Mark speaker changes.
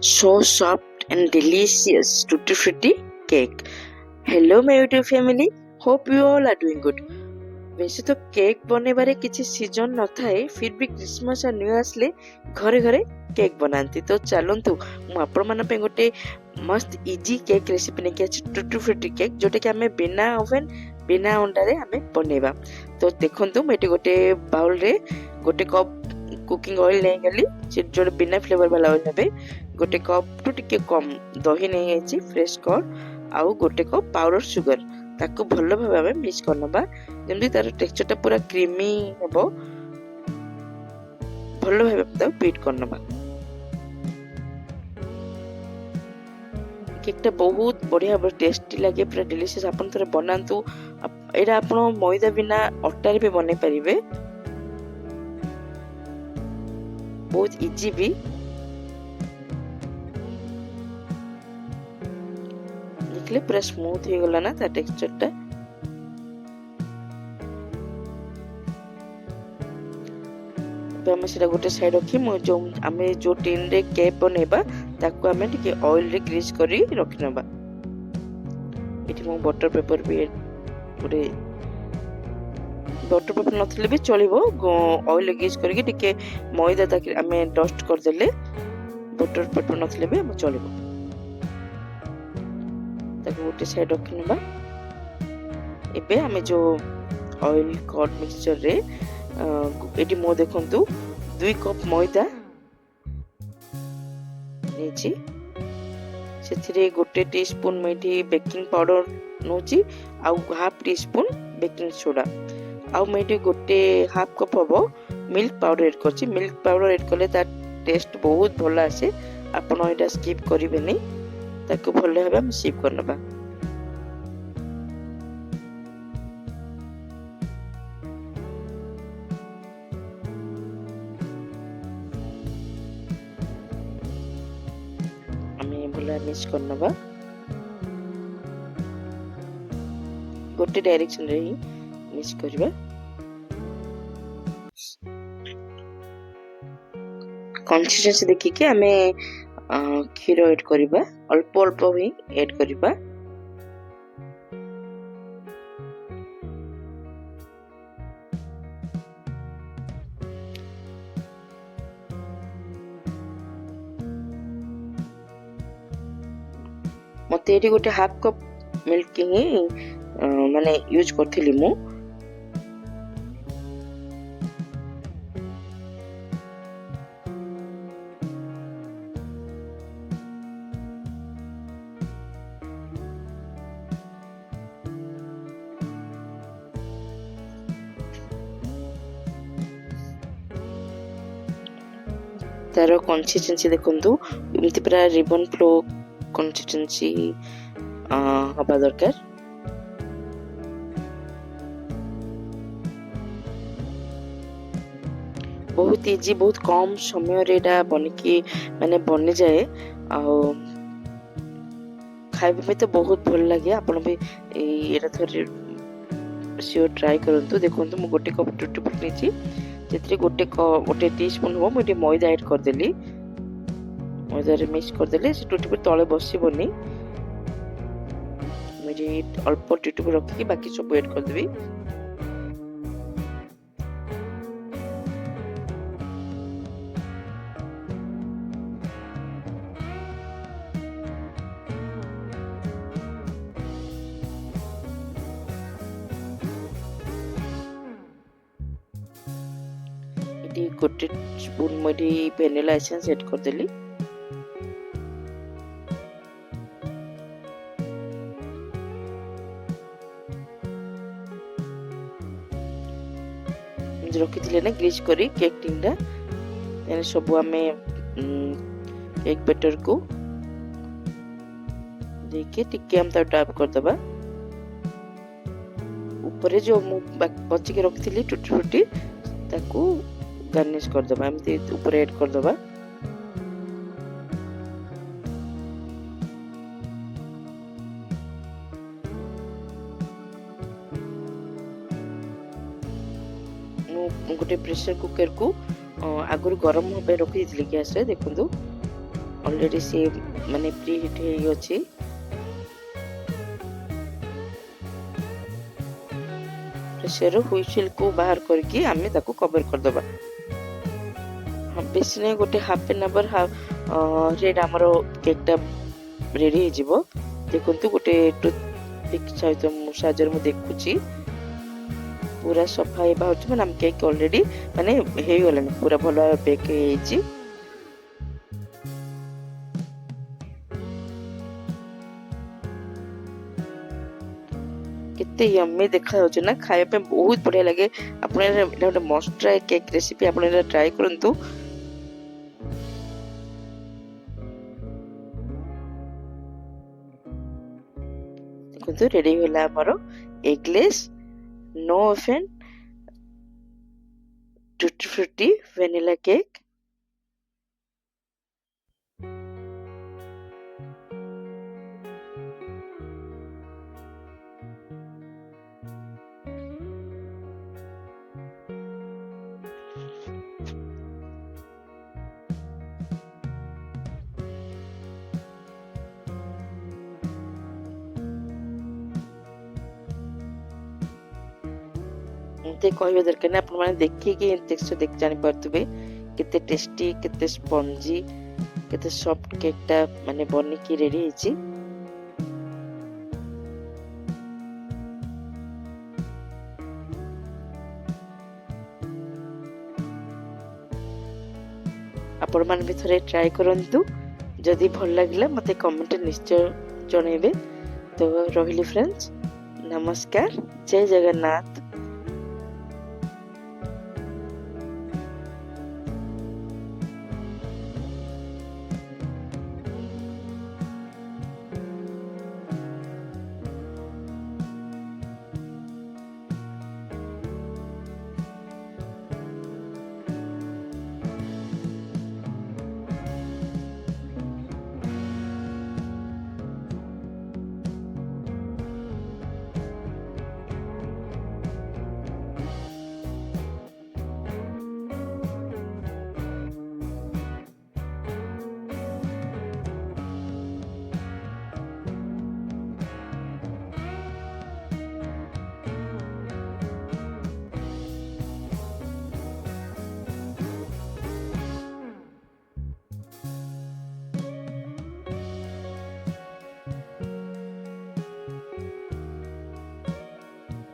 Speaker 1: So soft and delicious tutti frutti cake. Hello my YouTube family, hope you all are doing good. वैसे तो cake बनेबारे किसी season न थाए फिर भी क्रिसमस और न्यू आसले घरे घरे केक बनाती तो चलतु मुझे गोटे मस्त इजी केक रेसिपी नहीं टुटू फ्रूटी केक जोटा कि आम बिना ओवेन बिना अंडारे आम बनवा। तो देखु मुझे गोटे बाउल रे गोटे कप कुकिंग ऑयल नहीं गली जो बिना फ्लेवर वाला ऑयल ने गोटे कप टू टिके कम दही नहीं फ्रेश कर्ड आउ गोटे कप पाउडर सुगर ताको भल भाव मिक्स करनबा जमती तार टेक्सचर टा पूरा क्रीमी हेबो भल भाव ताको बीट करनबा। केक टा बहुत बढ़िया टेस्टी लगे पूरा डिलीशियस आपन थरे बनांतु एटा आपन मैदा बिना अटा रे भी बनै परिबे बहुत इजी भी देखले पूरा स्मूथ हो गला ना ता टेक्सचर टा सेटा गोटे साइड रखी जो आमे जो टिन रे केक बनेबा ताको आमे टिके ऑयल रे ग्रीस करी रखनबा। एठी मो बटर पेपर भी गोटे बटर पेपर नथले भी चलिबो ऑयल ग्रीस करके टिके मैदा ताकि आमे डस्ट कर देले बटर पेपर नथले भी चलिबो ताको गोटे साइड रखनबा। एबे आमे जो ऑयल कर्ड मिक्सचर रे एटी मो देखंतु 2 कप मैदा नेची सेथिरे गोटे टीस्पून मेठी बेकिंग पाउडर नोची आउ हाफ टीस्पून बेकिंग सोडा आउ मेठी गोटे हाफ कप हबो मिल्क पाउडर ऐड करछि। मिल्क पाउडर ऐड करले ता टेस्ट बहुत भल आसे आपण एटा स्किप करिवे नै ताको भल हेबा हम स्किप करनबा। भला मिक्स करनबा गोटे डायरेक्शन रे ही मिक्स करबा। कंसिस्टेंसी देखि के हमें क्षीर ऐड करबा अल्प अल्प ही ऐड करबा। मते एटी गोटे हाफ कप मिल्क ही माने यूज करथिली मु तार कंसिस्टेंसी देखंतु एमती पूरा रिबन फ्लो कंसिस्टेंसी हबा दरकार। बहुत इजी बहुत कम समय रे एटा बनकी माने बन जाए आ खाइबा में तो बहुत भल लगे आपण भी एटा थोड़े श्योर ट्राई करंतु। देखंतु मु गोटे कप टुटी फ्रूटी ची जेतरे गोटे टीस्पून हो मुझे मैदा ऐड कर देली मैदा रे मिक्स कर देले से टुटी फ्रूटी तळे बसिबोनी मुझे अल्प टुटी फ्रूटी रखी बाकी सब ऐड कर देबी। गोटे स्पून मुझे वेनिला एसेंस ऐड कर देली रखी ना ग्रीस करी केक टिन टा सब आम केक बैटर को देके टिके हम टैप कर दबा ऊपर जो मु बची के रखी थी टुटी फ्रूटी ताकू गार्निश कर दबा एमती ऊपर ऐड कर दबा। गोटे प्रेशर कुकर को आगुरी गरम होबे रखी दिली गैस रे देखंतु ऑलरेडी से माने प्री हिट हे अछि। प्रेशर हुइसिल को बाहर करके आमे ताको कवर कर दबा। हम बेसी नहीं गोटे हाफ एन आवर रेड हमरो केकटा रेडी हे जिवो। देखंतु गोटे टूथपिक सहित मु साजर मु देखुची पूरा सफा हे बाहर माने हम केक ऑलरेडी माने हे गलन पूरा भलो बेक हे छी। केते यम्मी देखा होछ ना खाए पे बहुत बढ़िया लगे। आपण एटा मस्ट ट्राई केक रेसिपी आपण एटा ट्राई करंतु। देखंतु रेडी होला हमरो eggless no oven tutti frutti vanilla cake. एते कहबे दरकार ना आपण माने देखि कि टेक्सचर देख जानि परतबे केते टेस्टी केते स्पंजी केते सॉफ्ट केकटा माने बनि की रेडी हेची। आपण मान भी थरे ट्राई करंतु। जदि भल लागिला मते कमेंट निश्चय जणेबे। तो रहिली फ्रेंड्स, नमस्कार, जय जगन्नाथ।